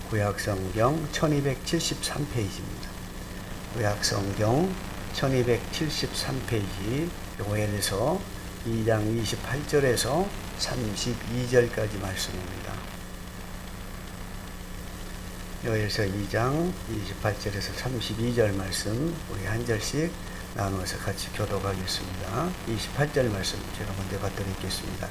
구약성경 1273페이지입니다. 구약성경 1273페이지 요엘서 2장 28절에서 32절까지 말씀입니다. 요엘서 2장 28절에서 32절 말씀 우리 한 절씩 나누어서 같이 교독하겠습니다. 28절 말씀 제가 먼저 받드리겠습니다.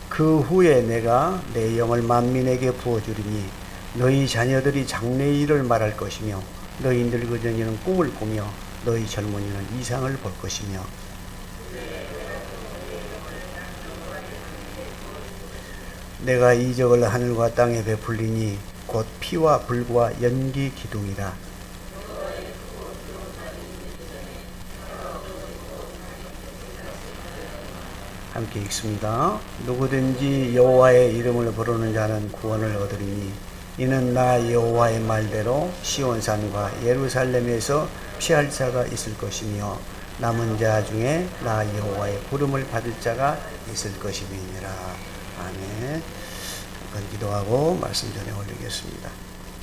그 후에 내가 내 영을 만민에게 부어주리니 너희 자녀들이 장래의 일을 말할 것이며 너희 늙어전이는 꿈을 꾸며 너희 젊은이는 이상을 볼 것이며 내가 이적을 하늘과 땅에 베풀리니 곧 피와 불과 연기 기둥이라. 함께 읽습니다. 누구든지 여호와의 이름을 부르는 자는 구원을 얻으리니 이는 나 여호와의 말대로 시온산과 예루살렘에서 피할 자가 있을 것이며 남은 자 중에 나 여호와의 부름을 받을 자가 있을 것임이니라. 아멘. 한번 기도하고 말씀 전에 올리겠습니다.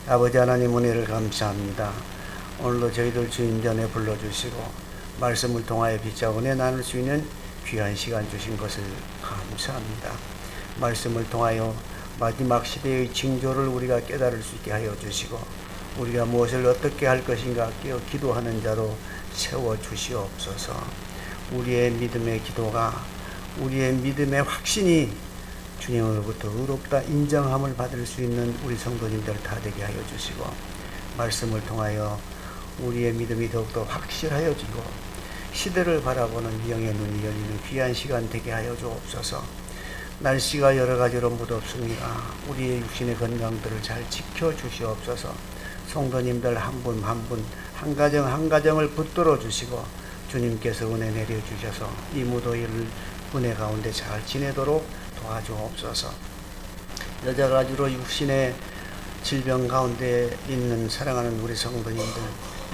아버지 하나님 은혜를 감사합니다. 오늘도 저희들 주인 전에 불러주시고 말씀을 통하여 빛과 은혜 나눌 수 있는 귀한 시간 주신 것을 감사합니다. 말씀을 통하여 마지막 시대의 징조를 우리가 깨달을 수 있게 하여 주시고 우리가 무엇을 어떻게 할 것인가 깨어 기도하는 자로 세워주시옵소서. 우리의 믿음의 기도가 우리의 믿음의 확신이 주님으로부터 의롭다 인정함을 받을 수 있는 우리 성도님들 다 되게 하여 주시고 말씀을 통하여 우리의 믿음이 더욱더 확실하여지고 시대를 바라보는 영의 눈이 열리는 귀한 시간 되게 하여 주옵소서. 날씨가 여러 가지로 무덥습니다. 우리의 육신의 건강들을 잘 지켜주시옵소서. 성도님들 한 분 한 분 한 가정 한 가정을 붙들어 주시고 주님께서 은혜 내려주셔서 이 무더위를 은혜 가운데 잘 지내도록 도와주옵소서. 여러 가지로 육신의 질병 가운데 있는 사랑하는 우리 성도님들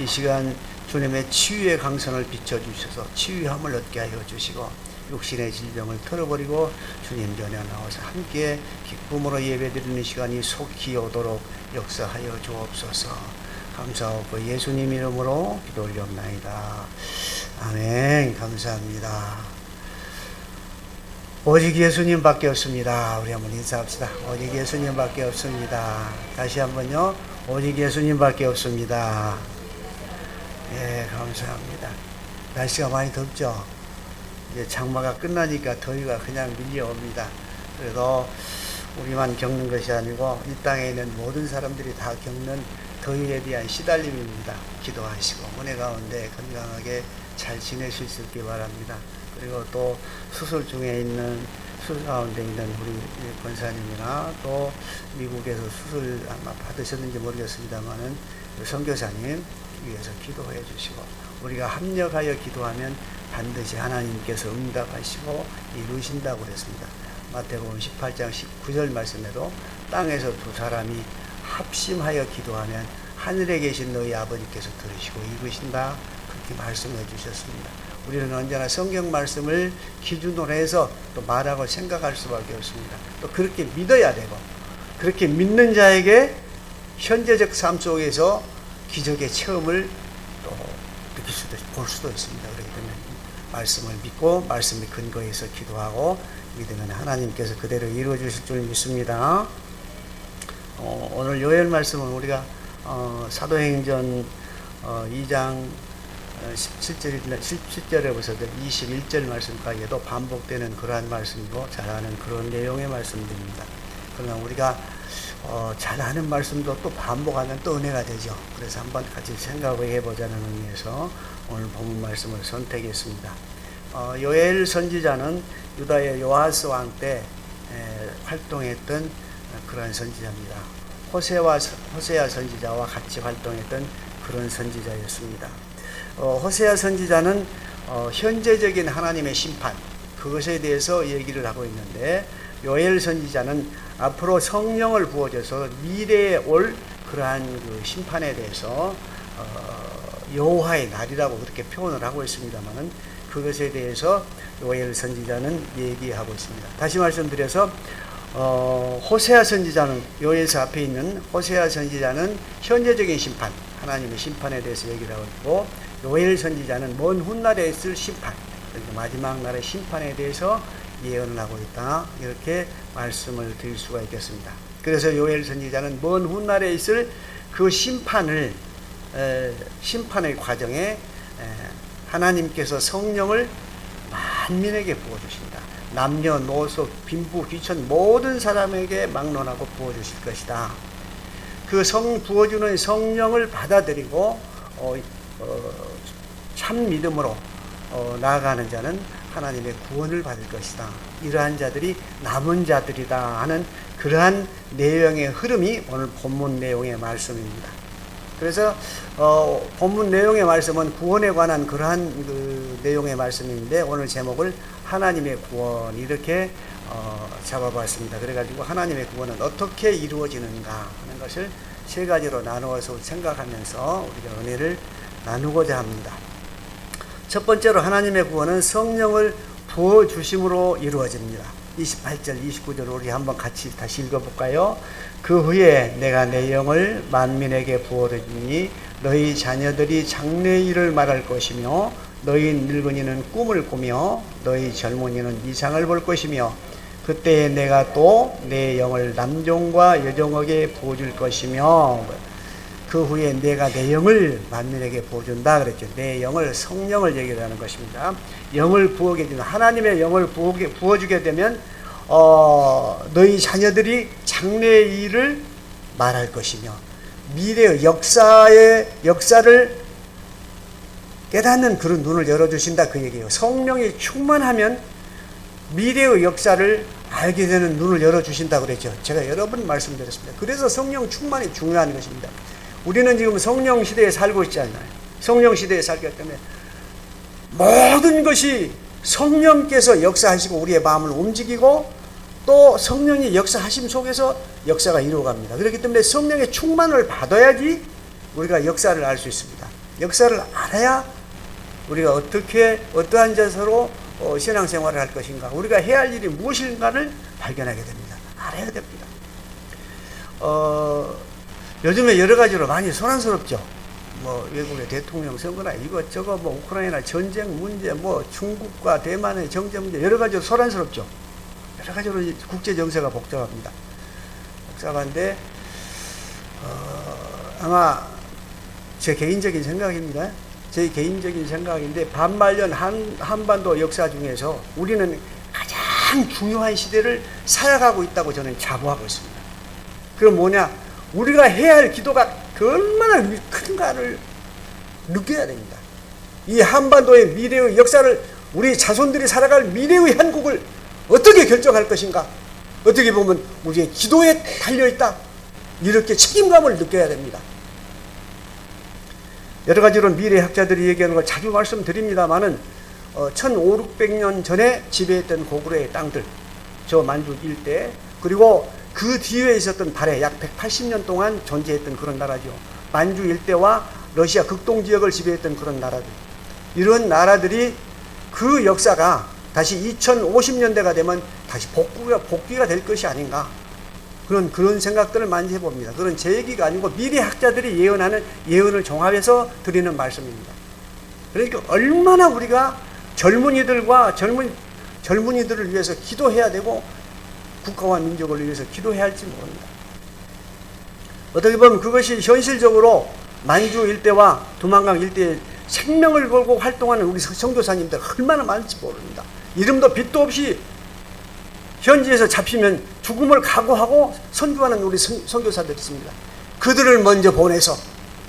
이 시간 주님의 치유의 강선을 비춰주셔서 치유함을 얻게 하여 주시고 육신의 질병을 털어버리고 주님 전에 나와서 함께 기쁨으로 예배드리는 시간이 속히 오도록 역사하여 주옵소서. 감사하고 예수님 이름으로 기도 올리옵나이다. 아멘. 감사합니다. 오직 예수님밖에 없습니다. 우리 한번 인사합시다. 오직 예수님밖에 없습니다. 다시 한번요. 오직 예수님밖에 없습니다. 예, 감사합니다. 날씨가 많이 덥죠? 이제 장마가 끝나니까 더위가 그냥 밀려옵니다. 그래서 우리만 겪는 것이 아니고 이 땅에 있는 모든 사람들이 다 겪는 더위에 대한 시달림입니다. 기도하시고 은혜 가운데 건강하게 잘 지내실 수 있기 바랍니다. 그리고 또 수술 중에 있는 수술 가운데 있는 우리 권사님이나 또 미국에서 수술 아마 받으셨는지 모르겠습니다만은 선교사님 위해서 기도해 주시고 우리가 합력하여 기도하면 반드시 하나님께서 응답하시고 이루신다고 그랬습니다. 마태복음 18장 19절 말씀에도 땅에서 두 사람이 합심하여 기도하면 하늘에 계신 너희 아버지께서 들으시고 이루신다. 그렇게 말씀해 주셨습니다. 우리는 언제나 성경 말씀을 기준으로 해서 또 말하고 생각할 수밖에 없습니다. 또 그렇게 믿어야 되고 그렇게 믿는 자에게 현재적 삶 속에서 기적의 체험을 또 느낄 수도 볼 수도 있습니다. 그렇기 때문에 말씀을 믿고 말씀의 근거에서 기도하고 믿으면 하나님께서 그대로 이루어 주실 줄 믿습니다. 오늘 요엘 말씀은 우리가 사도행전 2장 17절에부터 21절 말씀까지도 반복되는 그러한 말씀이고 잘 아는 그런 내용의 말씀들입니다. 그러나 우리가 잘 아는 말씀도 또 반복하면 또 은혜가 되죠. 그래서 한번 같이 생각해 보자는 의미에서 오늘 본문 말씀을 선택했습니다. 요엘 선지자는 유다의 요아스 왕 때 활동했던 그런 선지자입니다. 호세아 선지자와 같이 활동했던 그런 선지자였습니다. 호세아 선지자는 현재적인 하나님의 심판 그것에 대해서 얘기를 하고 있는데 요엘 선지자는 앞으로 성령을 부어줘서 미래에 올 그러한 그 심판에 대해서 여호와의 날이라고 그렇게 표현을 하고 있습니다만은 그것에 대해서 요엘 선지자는 얘기하고 있습니다. 다시 말씀드려서 호세아 선지자는, 요엘서 앞에 있는 호세아 선지자는 현재적인 심판, 하나님의 심판에 대해서 얘기를 하고 있고, 요엘 선지자는 먼 훗날에 있을 심판, 마지막 날의 심판에 대해서 예언을 하고 있다, 이렇게 말씀을 드릴 수가 있겠습니다. 그래서 요엘 선지자는 먼 훗날에 있을 그 심판의 과정에 하나님께서 성령을 만민에게 부어주신다. 남녀노소 빈부 귀천 모든 사람에게 막론하고 부어주실 것이다. 그 부어주는 성령을 받아들이고 참 믿음으로 나아가는 자는 하나님의 구원을 받을 것이다. 이러한 자들이 남은 자들이다 하는 그러한 내용의 흐름이 오늘 본문 내용의 말씀입니다. 그래서 본문 내용의 말씀은 구원에 관한 그러한 그 내용의 말씀인데, 오늘 제목을 하나님의 구원 이렇게 잡아봤습니다. 그래가지고 하나님의 구원은 어떻게 이루어지는가 하는 것을 세 가지로 나누어서 생각하면서 우리가 은혜를 나누고자 합니다. 첫 번째로 하나님의 구원은 성령을 부어주심으로 이루어집니다. 28절 29절 우리 한번 같이 다시 읽어볼까요? 그 후에 내가 내 영을 만민에게 부어주니 너희 자녀들이 장래일을 말할 것이며 너희 늙은이는 꿈을 꾸며 너희 젊은이는 이상을 볼 것이며 그때에 내가 또 내 영을 남종과 여종에게 부어줄 것이며, 그 후에 내가 내 영을 만민에게 부어준다 그랬죠. 내 영을, 성령을 얘기를 하는 것입니다. 영을 부어게 되면, 하나님의 영을 부어주게 되면 너희 자녀들이 장래의 일을 말할 것이며 미래의 역사를 깨닫는 그런 눈을 열어주신다 그 얘기예요. 성령이 충만하면 미래의 역사를 알게 되는 눈을 열어주신다 그랬죠. 제가 여러 번 말씀드렸습니다. 그래서 성령 충만이 중요한 것입니다. 우리는 지금 성령 시대에 살고 있지 않나요? 성령 시대에 살기 때문에 모든 것이 성령께서 역사하시고 우리의 마음을 움직이고 또 성령이 역사하심 속에서 역사가 이루어갑니다. 그렇기 때문에 성령의 충만을 받아야지 우리가 역사를 알 수 있습니다. 역사를 알아야 우리가 어떠한 자세로 신앙생활을 할 것인가, 우리가 해야 할 일이 무엇인가를 발견하게 됩니다. 알아야 됩니다. 요즘에 여러 가지로 많이 소란스럽죠. 뭐 외국의 대통령 선거나 이것저것, 뭐 우크라이나 전쟁 문제, 뭐 중국과 대만의 정제 문제, 여러 가지로 소란스럽죠. 여러 가지로 국제 정세가 복잡합니다. 복잡한데 아마 제 개인적인 생각입니다. 제 개인적인 생각인데, 반말년 한반도 역사 중에서 우리는 가장 중요한 시대를 살아가고 있다고 저는 자부하고 있습니다. 그럼 뭐냐? 우리가 해야 할 기도가 얼마나 큰가를 느껴야 됩니다. 이 한반도의 미래의 역사를, 우리 자손들이 살아갈 미래의 한국을 어떻게 결정할 것인가? 어떻게 보면 우리의 기도에 달려있다. 이렇게 책임감을 느껴야 됩니다. 여러 가지로 미래학자들이 얘기하는 걸 자주 말씀드립니다만은 1500년 전에 지배했던 고구려의 땅들, 저 만주 일대, 그리고 그 뒤에 있었던 발해 약 180년 동안 존재했던 그런 나라죠. 만주 일대와 러시아 극동 지역을 지배했던 그런 나라들, 이런 나라들이 그 역사가 다시 2050년대가 되면 다시 복귀가 될 것이 아닌가, 그런 생각들을 많이 해봅니다. 그런 제 얘기가 아니고 미래학자들이 예언하는 예언을 종합해서 드리는 말씀입니다. 그러니까 얼마나 우리가 젊은이들을 위해서 기도해야 되고 국가와 민족을 위해서 기도해야 할지 모릅니다. 어떻게 보면 그것이 현실적으로 만주 일대와 두만강 일대에 생명을 걸고 활동하는 우리 선교사님들 얼마나 많을지 모릅니다. 이름도 빛도 없이 현지에서 잡히면 죽음을 각오하고 선교하는 우리 선교사들이 있습니다. 그들을 먼저 보내서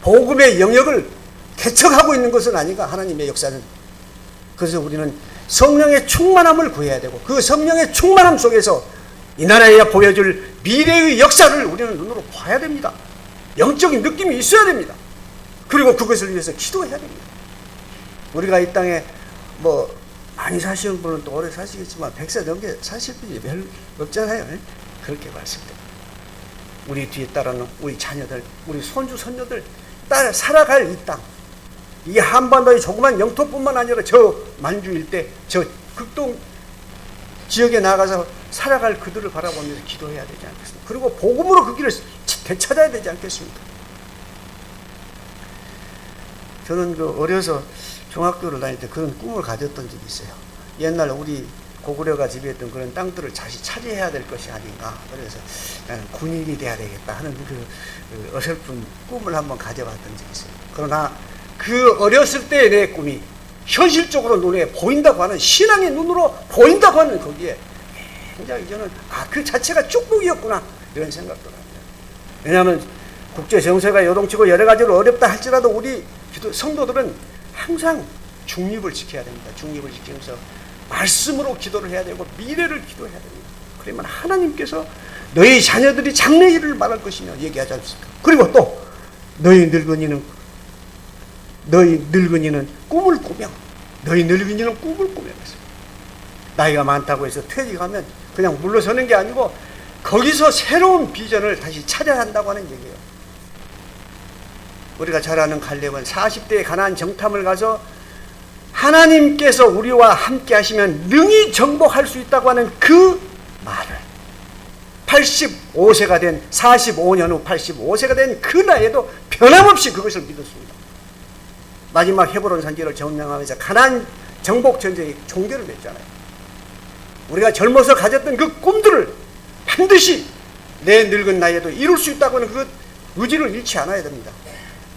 복음의 영역을 개척하고 있는 것은 아닌가, 하나님의 역사는. 그래서 우리는 성령의 충만함을 구해야 되고, 그 성령의 충만함 속에서 이 나라에 보여줄 미래의 역사를 우리는 눈으로 봐야 됩니다. 영적인 느낌이 있어야 됩니다. 그리고 그것을 위해서 기도해야 됩니다. 우리가 이 땅에 뭐 많이 사시는 분은 또 오래 사시겠지만 100세 넘게 사실 분이 별로 없잖아요. 그렇게 봤을 때 우리 뒤에 따르는 우리 자녀들, 우리 손주 손녀들 따라 살아갈 이 땅, 이 한반도의 조그만 영토뿐만 아니라 저 만주 일대, 저 극동 지역에 나가서 살아갈 그들을 바라보면서 기도해야 되지 않겠습니까? 그리고 복음으로 그 길을 되찾아야 되지 않겠습니까? 저는 그 어려서 중학교를 다닐 때 그런 꿈을 가졌던 적이 있어요. 옛날 우리 고구려가 지배했던 그런 땅들을 다시 차지해야 될 것이 아닌가. 그래서 나는 군인이 돼야 되겠다 하는 그 어설픈 꿈을 한번 가져봤던 적이 있어요. 그러나 그 어렸을 때의 내 꿈이 현실적으로 눈에 보인다고 하는, 신앙의 눈으로 보인다고 하는 거기에 굉장히 저는 그 자체가 축복이었구나 이런 생각도 합니다. 왜냐하면 국제 정세가 요동치고 여러 가지로 어렵다 할지라도 우리 성도들은 항상 중립을 지켜야 됩니다. 중립을 지키면서 말씀으로 기도를 해야 되고 미래를 기도해야 됩니다. 그러면 하나님께서 너희 자녀들이 장래 일을 말할 것이며 얘기하지 않습니까? 그리고 또 너희 늙은이는 꿈을 꾸며 나이가 많다고 해서 퇴직하면 그냥 물러서는 게 아니고 거기서 새로운 비전을 다시 찾아야 한다고 하는 얘기예요. 우리가 잘 아는 갈렙은 40대에 가나안 정탐을 가서 하나님께서 우리와 함께 하시면 능히 정복할 수 있다고 하는 그 말을 85세가 된 45년 후 85세가 된 그 나이에도 변함없이 그것을 믿었습니다. 마지막 헤브론 산지를 점령하면서 가나안 정복 전쟁이 종결을 맺잖아요. 우리가 젊어서 가졌던 그 꿈들을 반드시 내 늙은 나이에도 이룰 수 있다고 하는 그 의지를 잃지 않아야 됩니다.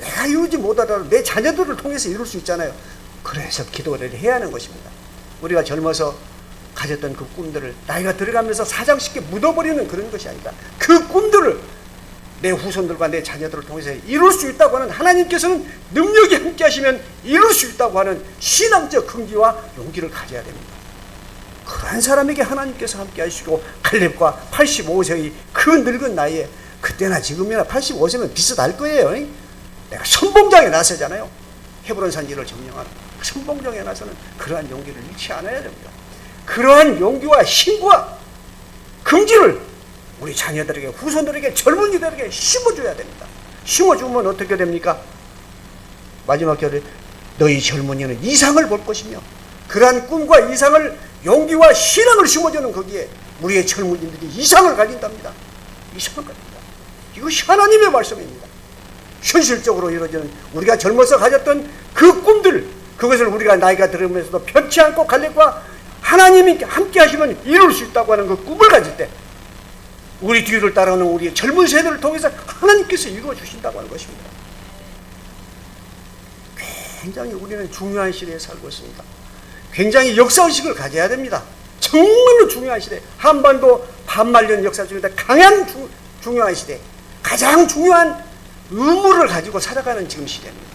내가 이루지 못하더라도 내 자녀들을 통해서 이룰 수 있잖아요. 그래서 기도를 해야 하는 것입니다. 우리가 젊어서 가졌던 그 꿈들을 나이가 들어가면서 사장쉽게 묻어버리는 그런 것이 아니다. 그 꿈들을 내 후손들과 내 자녀들을 통해서 이룰 수 있다고 하는, 하나님께서는 능력이 함께 하시면 이룰 수 있다고 하는 신앙적 긍지와 용기를 가져야 됩니다. 그러한 사람에게 하나님께서 함께 하시고 갈렙과 85세의 그 늙은 나이에, 그때나 지금이나 85세면 비슷할 거예요. 내가 선봉장에 나서잖아요. 헤브론 산지를 점령하는 선봉장에 나서는 그러한 용기를 잃지 않아야 됩니다. 그러한 용기와 힘과 긍지를 우리 자녀들에게, 후손들에게, 젊은이들에게 심어줘야 됩니다. 심어주면 어떻게 됩니까? 마지막 절에 너희 젊은이는 이상을 볼 것이며, 그러한 꿈과 이상을, 용기와 신앙을 심어주는 거기에 우리의 젊은이들이 이상을 가진답니다. 이상을 가진다. 이것이 하나님의 말씀입니다. 현실적으로 이루어지는, 우리가 젊어서 가졌던 그 꿈들, 그것을 우리가 나이가 들으면서도 편치 않고 갈렙과 하나님이 함께 하시면 이룰 수 있다고 하는 그 꿈을 가질 때, 우리 뒤를 따라오는 우리의 젊은 세대를 통해서 하나님께서 이루어 주신다고 하는 것입니다. 굉장히 우리는 중요한 시대에 살고 있습니다. 굉장히 역사의식을 가져야 됩니다. 정말로 중요한 시대, 한반도 반말년 역사 중에 강한 중요한 시대, 가장 중요한 의무를 가지고 살아가는 지금 시대입니다.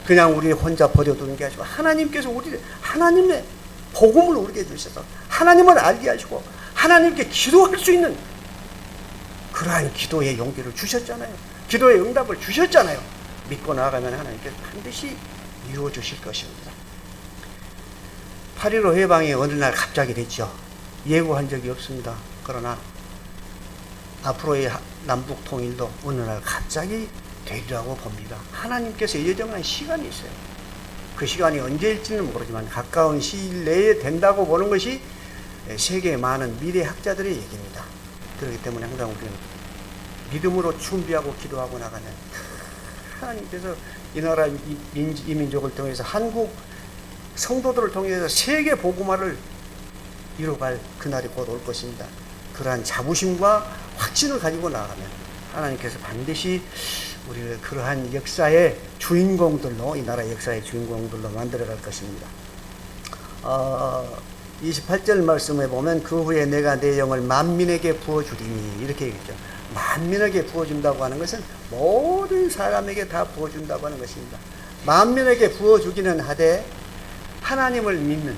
그냥 우리 혼자 버려두는 게 아니고 하나님께서 하나님의 복음을 우리에게 주셔서 하나님을 알게 하시고 하나님께 기도할 수 있는 그러한 기도의 용기를 주셨잖아요. 기도의 응답을 주셨잖아요. 믿고 나아가면 하나님께서 반드시 이루어 주실 것입니다. 8.15 해방이 어느 날 갑자기 됐죠. 예고한 적이 없습니다. 그러나 앞으로의 남북 통일도 어느 날 갑자기 되리라고 봅니다. 하나님께서 예정한 시간이 있어요. 그 시간이 언제일지는 모르지만 가까운 시일 내에 된다고 보는 것이 세계의 많은 미래학자들의 얘기입니다. 그렇기 때문에 항상 우리는 믿음으로 준비하고 기도하고 나가면 하나님께서 이 나라 이민족을 통해서 한국 성도들을 통해서 세계 복음화를 이루어갈 그날이 곧 올 것입니다. 그러한 자부심과 확신을 가지고 나아가면 하나님께서 반드시 우리를 그러한 역사의 주인공들로, 이 나라 역사의 주인공들로 만들어갈 것입니다. 28절 말씀에 보면 그 후에 내가 내 영을 만민에게 부어주리니 이렇게 얘기했죠. 만민에게 부어준다고 하는 것은 모든 사람에게 다 부어준다고 하는 것입니다. 만민에게 부어주기는 하되 하나님을 믿는,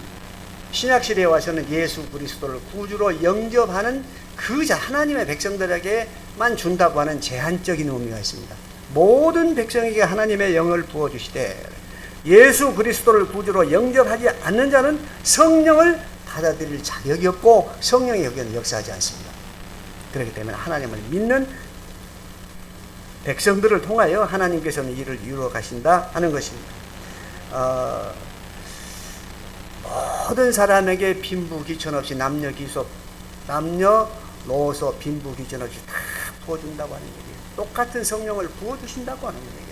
신약시대에 와서는 예수 그리스도를 구주로 영접하는 그 하나님의 백성들에게만 준다고 하는 제한적인 의미가 있습니다. 모든 백성에게 하나님의 영을 부어주시되 예수 그리스도를 구주로 영접하지 않는 자는 성령을 받아들일 자격이 없고 성령의 여기는 역사하지 않습니다. 그렇기 때문에 하나님을 믿는 백성들을 통하여 하나님께서는 이를 이루어 가신다 하는 것입니다. 모든 사람에게 빈부귀천 없이 남녀노소 빈부귀천 없이 다 부어준다고 하는 얘기예요. 똑같은 성령을 부어주신다고 하는 얘기예요.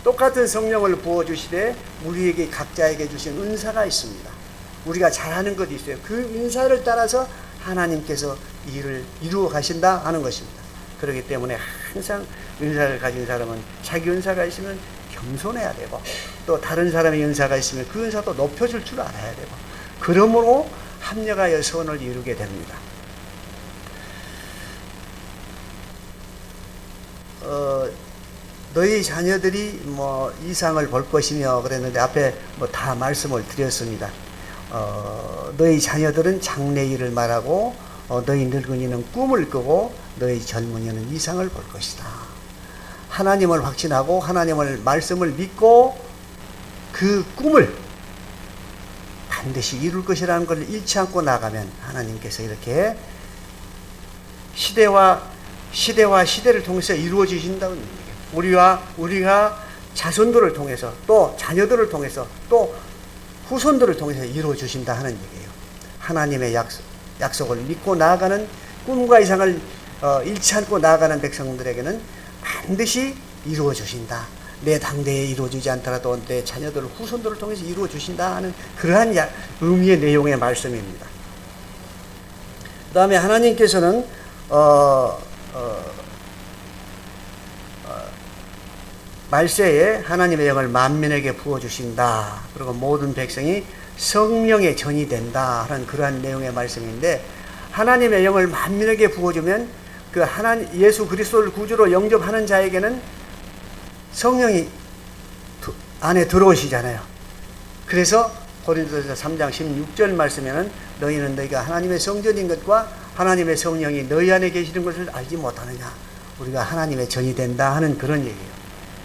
똑같은 성령을 부어주시되 우리에게 각자에게 주신 은사가 있습니다. 우리가 잘하는 것이 있어요. 그 은사를 따라서 하나님께서 일을 이루어 가신다 하는 것입니다. 그렇기 때문에 항상 은사를 가진 사람은 자기 은사가 있으면 겸손해야 되고, 또 다른 사람의 은사가 있으면 그 은사도 높여줄 줄 알아야 되고, 그러므로 합력하여 선을 이루게 됩니다. 너희 자녀들이 이상을 볼 것이며 그랬는데 앞에 다 말씀을 드렸습니다. 너희 자녀들은 장래일을 말하고, 너희 늙은이는 꿈을 꾸고, 너희 젊은이는 이상을 볼 것이다. 하나님을 확신하고 하나님을 말씀을 믿고 그 꿈을 반드시 이룰 것이라는 것을 잃지 않고 나가면 하나님께서 이렇게 시대와 시대를 통해서 이루어지신다는 얘기예요. 우리가 자손들을 통해서, 또 자녀들을 통해서, 또 후손들을 통해서 이루어주신다 하는 얘기예요. 하나님의 약속을 믿고 나아가는, 꿈과 이상을 잃지 않고 나아가는 백성들에게는 반드시 이루어주신다. 내 당대에 이루어지지 않더라도 내 자녀들, 후손들을 통해서 이루어주신다 하는 그러한 의미의 내용의 말씀입니다. 그 다음에 하나님께서는 말세에 하나님의 영을 만민에게 부어주신다. 그리고 모든 백성이 성령의 전이 된다 하는 그러한 내용의 말씀인데, 하나님의 영을 만민에게 부어주면 그 예수 그리스도를 구주로 영접하는 자에게는 성령이 안에 들어오시잖아요. 그래서 고린도서 3장 16절 말씀에는 너희는 너희가 하나님의 성전인 것과 하나님의 성령이 너희 안에 계시는 것을 알지 못하느냐. 우리가 하나님의 전이 된다 하는 그런 얘기예요.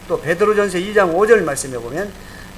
또 베드로전서 2장 5절 말씀에 보면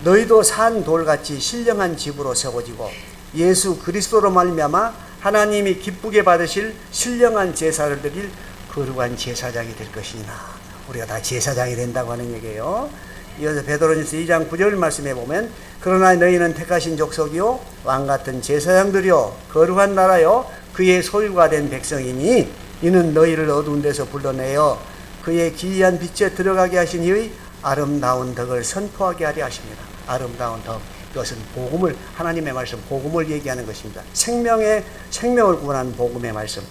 너희도 산 돌같이 신령한 집으로 세워지고 예수 그리스도로 말미암아 하나님이 기쁘게 받으실 신령한 제사를 드릴 거룩한 제사장이 될 것이니라. 우리가 다 제사장이 된다고 하는 얘기예요. 이어서 베드로전서 2장 9절 말씀에 보면 그러나 너희는 택하신 족속이요 왕같은 제사장들이요 거룩한 나라요 그의 소유가 된 백성이니 이는 너희를 어두운 데서 불러내어 그의 기이한 빛에 들어가게 하신 이의 아름다운 덕을 선포하게 하려 하십니다. 아름다운 덕, 그것은 복음을, 하나님의 말씀, 복음을 얘기하는 것입니다. 생명을 구원하는 복음의 말씀.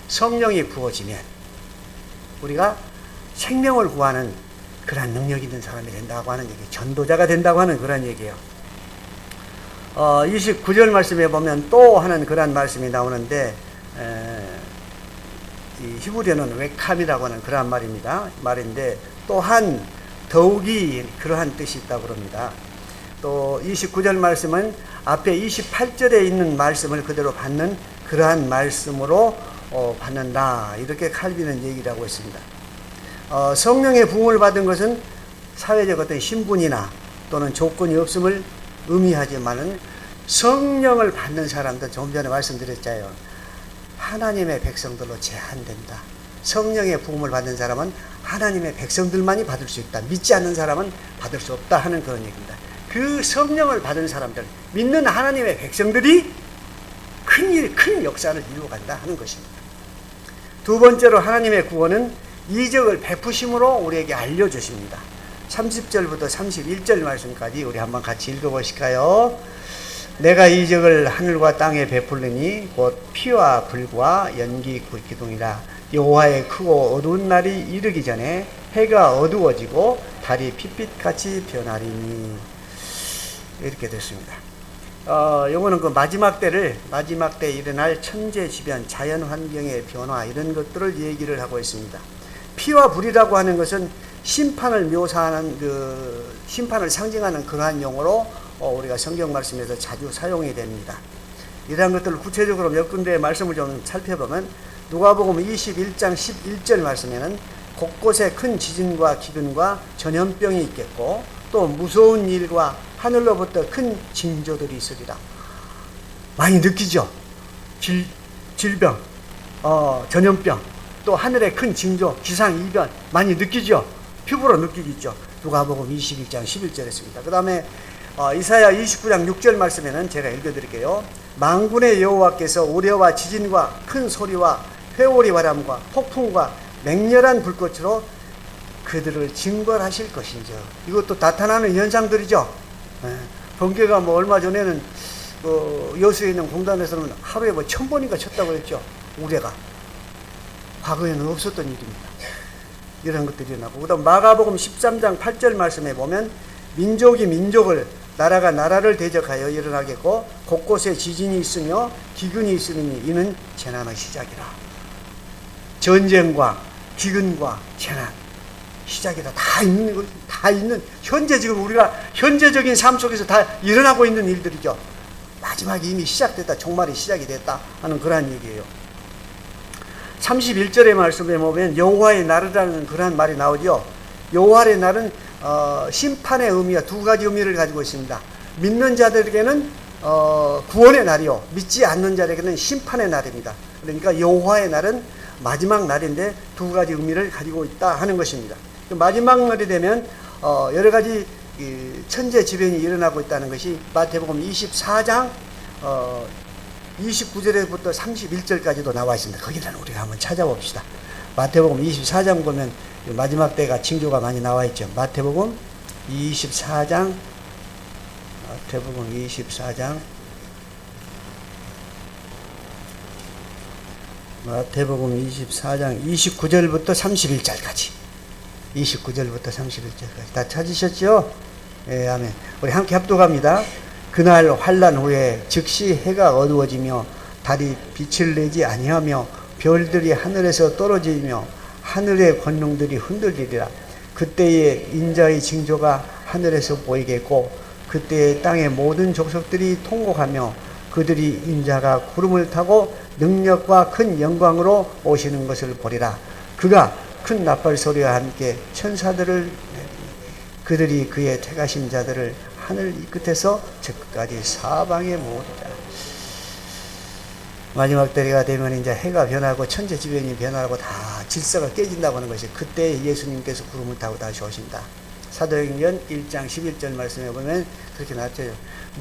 성령이 부어지면 우리가 생명을 구하는 그런 능력 있는 사람이 된다고 하는 얘기, 전도자가 된다고 하는 그런 얘기예요. 29절 말씀에 보면 또 하는 그런 말씀이 나오는데, 이 히브리어는 웨캄이라고 하는 그러한 말인데, 또한 더욱이 그러한 뜻이 있다고 그럽니다. 또 29절 말씀은 앞에 28절에 있는 말씀을 그대로 받는 그러한 말씀으로 받는다. 이렇게 칼빈은 얘기를 하고 있습니다. 성령의 부음을 받은 것은 사회적 어떤 신분이나 또는 조건이 없음을 의미하지만은 성령을 받는 사람들, 좀 전에 말씀드렸잖아요. 하나님의 백성들로 제한된다. 성령의 부음을 받는 사람은 하나님의 백성들만이 받을 수 있다. 믿지 않는 사람은 받을 수 없다 하는 그런 얘기입니다. 그 성령을 받은 사람들, 믿는 하나님의 백성들이 큰 역사를 이루어간다 하는 것입니다. 두 번째로 하나님의 구원은 이적을 베푸심으로 우리에게 알려주십니다. 30절부터 31절 말씀까지 우리 한번 같이 읽어보실까요? 내가 이적을 하늘과 땅에 베풀리니 곧 피와 불과 연기 기둥이라. 여호와의 크고 어두운 날이 이르기 전에 해가 어두워지고 달이 핏빛같이 변하리니. 이렇게 됐습니다. 요거는 그 마지막 때에 일어날 천재지변, 자연 환경의 변화, 이런 것들을 얘기를 하고 있습니다. 피와 불이라고 하는 것은 심판을 묘사하는, 심판을 상징하는 그러한 용어로 우리가 성경 말씀에서 자주 사용이 됩니다. 이러한 것들을 구체적으로 몇 군데의 말씀을 좀 살펴보면, 누가복음 21장 11절 말씀에는 곳곳에 큰 지진과 기근과 전염병이 있겠고, 또 무서운 일과 하늘로부터 큰 징조들이 있으리라. 많이 느끼죠? 질병, 전염병, 또 하늘의 큰 징조, 기상이변 많이 느끼죠? 피부로 느끼겠죠? 누가복음 21장 11절 했습니다. 그 다음에 이사야 29장 6절 말씀에는 제가 읽어드릴게요. 만군의 여호와께서 우레와 지진과 큰 소리와 회오리 바람과 폭풍과 맹렬한 불꽃으로 그들을 징벌하실 것인지. 이것도 나타나는 현상들이죠. 번개가 뭐 얼마 전에는 여수에 있는 공단에서는 하루에 뭐 1000번인가 쳤다고 했죠. 우레가. 과거에는 없었던 일입니다. 이런 것들이 일어나고. 그 다음 마가복음 13장 8절 말씀에 보면 민족이 민족을, 나라가 나라를 대적하여 일어나겠고 곳곳에 지진이 있으며 기근이 있으니 이는 재난의 시작이라. 전쟁과 기근과 재난 시작이다. 다 있는 현재 지금 우리가 현재적인 삶 속에서 다 일어나고 있는 일들이죠. 마지막이 이미 시작됐다. 종말이 시작이 됐다 하는 그러한 얘기예요. 31절의 말씀에 보면 여호와의 날이라는 그러한 말이 나오죠. 여호와의 날은 심판의 의미와 두 가지 의미를 가지고 있습니다. 믿는 자들에게는 구원의 날이요, 믿지 않는 자들에게는 심판의 날입니다. 그러니까 여호와의 날은 마지막 날인데 두 가지 의미를 가지고 있다 하는 것입니다. 마지막 날이 되면 여러 가지 천재지변이 일어나고 있다는 것이 마태복음 24장 29절부터 31절까지도 나와 있습니다. 거기는 우리가 한번 찾아봅시다. 마태복음 24장 보면 마지막 때가 징조가 많이 나와 있죠. 마태복음 24장 29절부터 31절까지. 29절부터 31절까지. 다 찾으셨죠? 예, 아멘. 우리 함께 합독합니다. 그날 환난 후에 즉시 해가 어두워지며 달이 빛을 내지 아니하며 별들이 하늘에서 떨어지며 하늘의 권능들이 흔들리리라. 그때에 인자의 징조가 하늘에서 보이겠고 그때에 땅의 모든 족속들이 통곡하며 그들이 인자가 구름을 타고 능력과 큰 영광으로 오시는 것을 보리라. 그가 큰 나팔 소리와 함께 천사들을 그들이 그의 택하신 자들을 하늘 이 끝에서 저 끝까지 사방에 모으리라. 마지막 때가 되면 이제 해가 변하고 천재지변이 변하고 다 질서가 깨진다고 하는 것이, 그때 예수님께서 구름을 타고 다시 오신다. 사도행전 1장 11절 말씀에 보면 그렇게 나왔죠.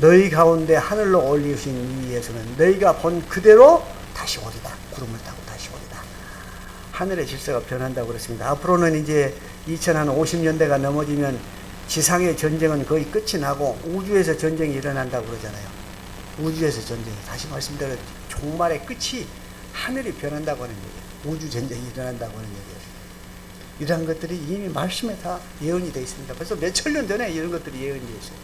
너희 가운데 하늘로 올리신 이 예수는 너희가 본 그대로 다시 오리다. 구름을 타고 다시 오리다. 하늘의 질서가 변한다고 그랬습니다. 앞으로는 이제 2050년대가 넘어지면 지상의 전쟁은 거의 끝이 나고 우주에서 전쟁이 일어난다고 그러잖아요. 우주에서 전쟁이, 다시 말씀드려 종말의 끝이 하늘이 변한다고 하는 얘기예요. 우주 전쟁이 일어난다고 하는 얘기예요. 이러한 것들이 이미 말씀에 다 예언이 되어 있습니다. 벌써 몇천 년 전에 이런 것들이 예언이 되어 있어요.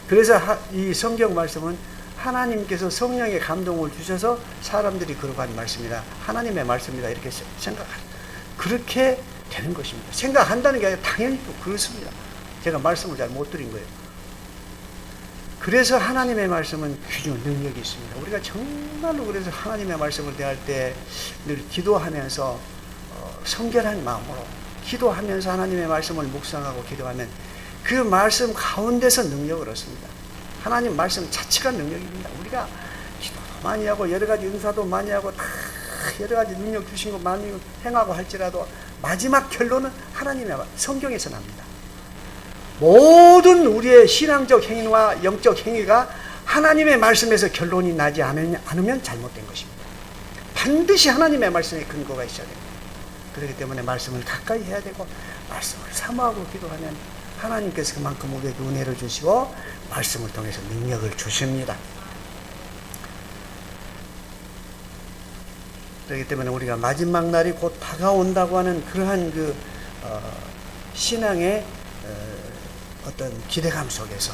그래서 이 성경 말씀은 하나님께서 성령의 감동을 주셔서 사람들이 그러한 말씀이다, 하나님의 말씀이다, 이렇게 생각하는, 그렇게 되는 것입니다. 생각한다는 게 아니라 당연히 또 그렇습니다. 제가 말씀을 잘 못 드린 거예요. 그래서 하나님의 말씀은 귀중한 능력이 있습니다. 우리가 정말로 그래서 하나님의 말씀을 대할 때 늘 기도하면서 성결한 마음으로 기도하면서 하나님의 말씀을 묵상하고 기도하면 그 말씀 가운데서 능력을 얻습니다. 하나님 말씀 자체가 능력입니다. 우리가 기도도 많이 하고 여러 가지 은사도 많이 하고 다 여러 가지 능력 주신 거 많이 행하고 할지라도 마지막 결론은 하나님의 성경에서 납니다. 모든 우리의 신앙적 행위와 영적 행위가 하나님의 말씀에서 결론이 나지 않으면 잘못된 것입니다. 반드시 하나님의 말씀에 근거가 있어야 됩니다. 그렇기 때문에 말씀을 가까이 해야 되고 말씀을 사모하고 기도하면 하나님께서 그만큼 우리에게 은혜를 주시고 말씀을 통해서 능력을 주십니다. 그렇기 때문에 우리가 마지막 날이 곧 다가온다고 하는 그러한 신앙의 어떤 기대감 속에서,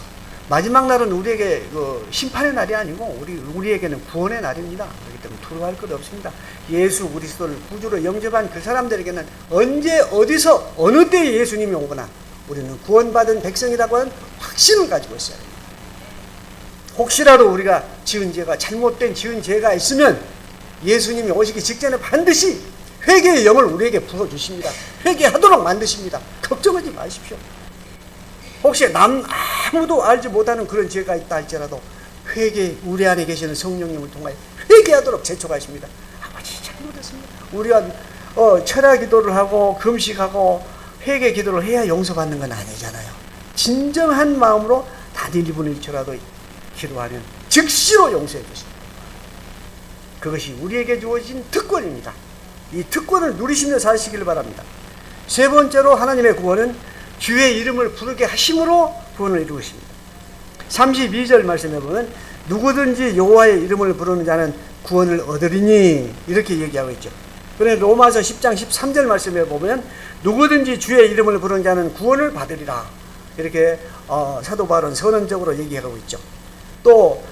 마지막 날은 우리에게 심판의 날이 아니고 우리에게는 구원의 날입니다. 그렇기 때문에 두려워할 것 없습니다. 예수 그리스도를 구주로 영접한 그 사람들에게는 언제 어디서 어느 때에 예수님이 오거나 우리는 구원받은 백성이라고 하는 확신을 가지고 있어야 됩니다. 혹시라도 우리가 지은 죄가 있으면 예수님이 오시기 직전에 반드시 회개의 영을 우리에게 부어주십니다. 회개하도록 만드십니다. 걱정하지 마십시오. 혹시 아무도 알지 못하는 그런 죄가 있다 할지라도 우리 안에 계시는 성령님을 통하여 회개하도록 재촉하십니다. 아버지 잘못했습니다. 우리가 철야 기도를 하고 금식하고 회개 기도를 해야 용서받는 건 아니잖아요. 진정한 마음으로 단 1분의 1초라도 기도하면 즉시로 용서해 주십니다. 그것이 우리에게 주어진 특권입니다. 이 특권을 누리시며 사시기를 바랍니다. 세 번째로 하나님의 구원은 주의 이름을 부르게 하심으로 구원을 이루십니다. 32절 말씀해 보면 누구든지 여호와의 이름을 부르는 자는 구원을 얻으리니 이렇게 얘기하고 있죠. 그런데 로마서 10장 13절 말씀에 보면 누구든지 주의 이름을 부르는 자는 구원을 받으리라 이렇게 사도 바울은 선언적으로 얘기하고 있죠. 또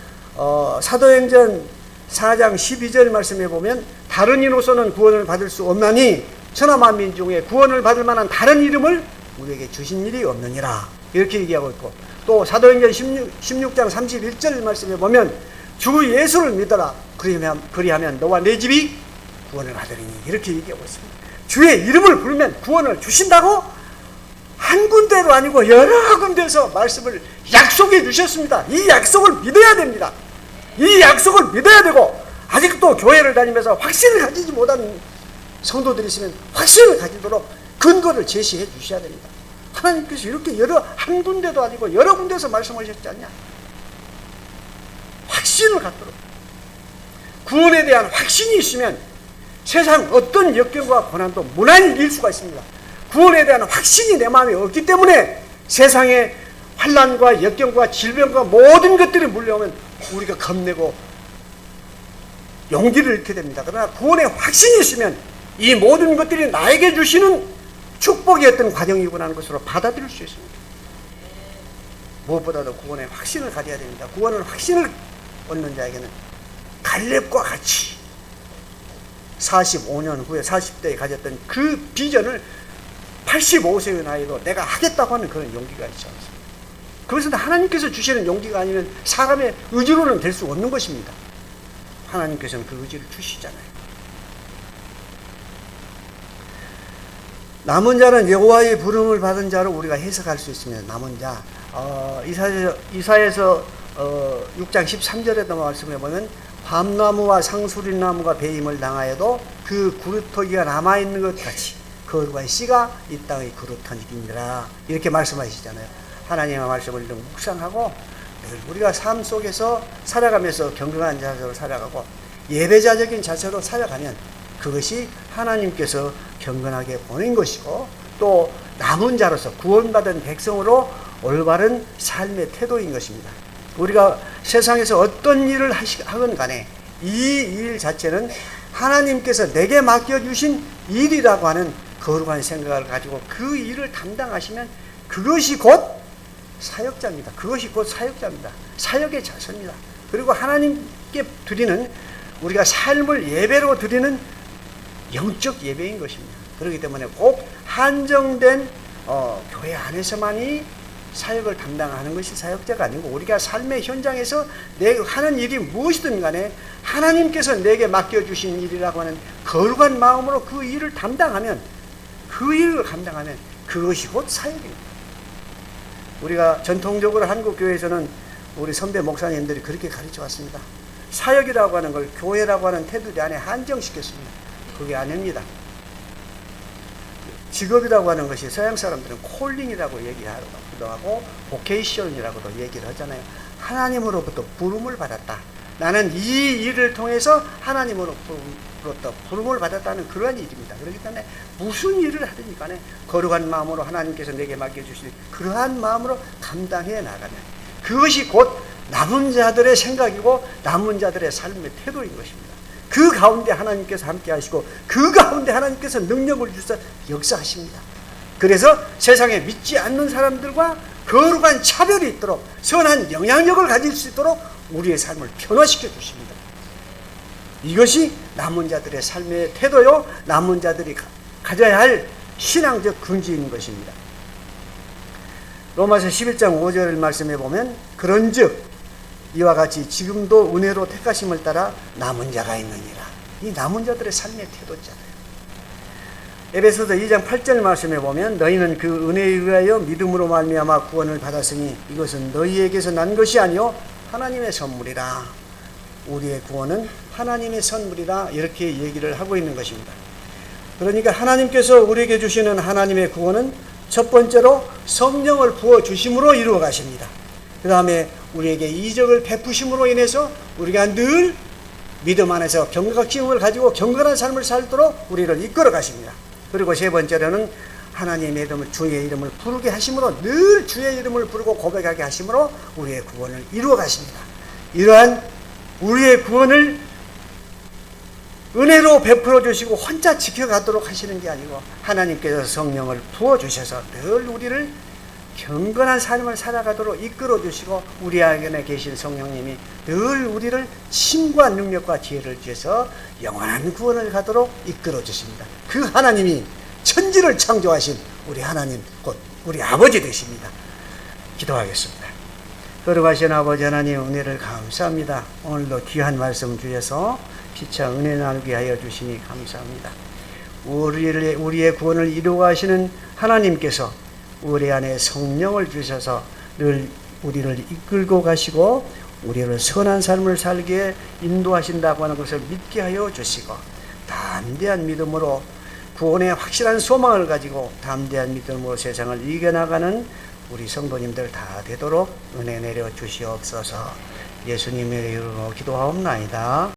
사도행전 4장 12절 말씀에 보면 다른 이로서는 구원을 받을 수 없나니 천하 만민 중에 구원을 받을 만한 다른 이름을 우리에게 주신 일이 없느니라 이렇게 얘기하고 있고, 또 사도행전 16장 31절 말씀에 보면 주 예수를 믿어라 그리하면 너와 내 집이 구원을 받으리니 이렇게 얘기하고 있습니다. 주의 이름을 부르면 구원을 주신다고 한 군데도 아니고 여러 군데에서 말씀을 약속해 주셨습니다. 이 약속을 믿어야 됩니다. 이 약속을 믿어야 되고, 아직도 교회를 다니면서 확신을 가지지 못한 성도들이 있으면 확신을 가지도록 근거를 제시해 주셔야 됩니다. 하나님께서 이렇게 한 군데도 아니고 여러 군데에서 말씀하셨지 않냐? 확신을 갖도록. 구원에 대한 확신이 있으면 세상 어떤 역경과 고난도 무난히 이길 수가 있습니다. 구원에 대한 확신이 내 마음에 없기 때문에 세상의 환난과 역경과 질병과 모든 것들이 물려오면 우리가 겁내고 용기를 잃게 됩니다. 그러나 구원의 확신이 있으면 이 모든 것들이 나에게 주시는 축복이었던 과정이구나 하는 것으로 받아들일 수 있습니다. 무엇보다도 구원의 확신을 가져야 됩니다. 구원의 확신을 얻는 자에게는 갈렙과 같이 45년 후에 40대에 가졌던 그 비전을 85세의 나이로 내가 하겠다고 하는 그런 용기가 있지 않습니까? 그것은 하나님께서 주시는 용기가 아니면 사람의 의지로는 될 수 없는 것입니다. 하나님께서는 그 의지를 주시잖아요. 남은 자는 여호와의 부름을 받은 자로 우리가 해석할 수 있습니다. 남은 자, 이사야서 6장 13절에도 말씀해 보면 밤나무와 상수리나무가 배임을 당하여도 그 그루터기가 남아있는 것 같이 거룩한 씨가 이 땅의 그루터기니라 이렇게 말씀하시잖아요. 하나님의 말씀을 좀 묵상하고 늘 우리가 삶 속에서 살아가면서 경건한 자세로 살아가고 예배자적인 자세로 살아가면 그것이 하나님께서 경건하게 보낸 것이고, 또 남은 자로서 구원받은 백성으로 올바른 삶의 태도인 것입니다. 우리가 세상에서 어떤 일을 하건 간에 이 일 자체는 하나님께서 내게 맡겨주신 일이라고 하는 거룩한 생각을 가지고 그 일을 담당하시면 그것이 곧 사역자입니다. 그것이 곧 사역자입니다. 사역의 자세입니다. 그리고 하나님께 드리는, 우리가 삶을 예배로 드리는 영적 예배인 것입니다. 그렇기 때문에 꼭 한정된 교회 안에서만이 사역을 담당하는 것이 사역자가 아니고, 우리가 삶의 현장에서 내가 하는 일이 무엇이든 간에 하나님께서 내게 맡겨주신 일이라고 하는 거룩한 마음으로 그 일을 담당하면, 그 일을 감당하면 그것이 곧 사역입니다. 우리가 전통적으로 한국교회에서는 우리 선배 목사님들이 그렇게 가르쳐 왔습니다. 사역이라고 하는 걸 교회라고 하는 테두리 안에 한정시켰습니다. 그게 아닙니다. 직업이라고 하는 것이 서양 사람들은 콜링이라고 얘기하기도 하고 보케이션이라고도 얘기를 하잖아요. 하나님으로부터 부름을 받았다. 나는 이 일을 통해서 하나님으로부터 부름을 받았다는 그러한 일입니다. 그렇기 때문에 무슨 일을 하든지 간에 거룩한 마음으로 하나님께서 내게 맡겨주신 그러한 마음으로 감당해 나가면 그것이 곧 남은 자들의 생각이고 남은 자들의 삶의 태도인 것입니다. 그 가운데 하나님께서 함께 하시고 그 가운데 하나님께서 능력을 주셔서 역사하십니다. 그래서 세상에 믿지 않는 사람들과 거룩한 차별이 있도록 선한 영향력을 가질 수 있도록 우리의 삶을 변화시켜 주십니다. 이것이 남은 자들의 삶의 태도요, 남은 자들이 가져야 할 신앙적 근지인 것입니다. 로마서 11장 5절 말씀해 보면 그런즉 이와 같이 지금도 은혜로 택하심을 따라 남은 자가 있느니라. 이 남은 자들의 삶의 태도잖아요. 에베소서 2장 8절 말씀해 보면 너희는 그 은혜에 의하여 믿음으로 말미암아 구원을 받았으니 이것은 너희에게서 난 것이 아니요 하나님의 선물이라. 우리의 구원은 하나님의 선물이라 이렇게 얘기를 하고 있는 것입니다. 그러니까 하나님께서 우리에게 주시는 하나님의 구원은 첫 번째로 성령을 부어주심으로 이루어 가십니다. 그 다음에 우리에게 이적을 베푸심으로 인해서 우리가 늘 믿음 안에서 경각심을 가지고 경건한 삶을 살도록 우리를 이끌어 가십니다. 그리고 세 번째로는 하나님의 이름을, 주의 이름을 부르게 하심으로, 늘 주의 이름을 부르고 고백하게 하심으로 우리의 구원을 이루어 가십니다. 이러한 우리의 구원을 은혜로 베풀어 주시고 혼자 지켜가도록 하시는 게 아니고 하나님께서 성령을 부어주셔서 늘 우리를 경건한 삶을 살아가도록 이끌어 주시고 우리 안에 계신 성령님이 늘 우리를 힘과 능력과 지혜를 주셔서 영원한 구원을 가도록 이끌어 주십니다. 그 하나님이 천지를 창조하신 우리 하나님, 곧 우리 아버지 되십니다. 기도하겠습니다. 거룩하신 아버지 하나님, 은혜를 감사합니다. 오늘도 귀한 말씀 주셔서 피차 은혜 나누게 하여 주시니 감사합니다. 우리의 구원을 이루어 가시는 하나님께서 우리 안에 성령을 주셔서 늘 우리를 이끌고 가시고 우리를 선한 삶을 살게 인도하신다고 하는 것을 믿게 하여 주시고, 담대한 믿음으로 구원의 확실한 소망을 가지고 담대한 믿음으로 세상을 이겨나가는 우리 성도님들 다 되도록 은혜 내려 주시옵소서. 예수님의 이름으로 기도하옵나이다.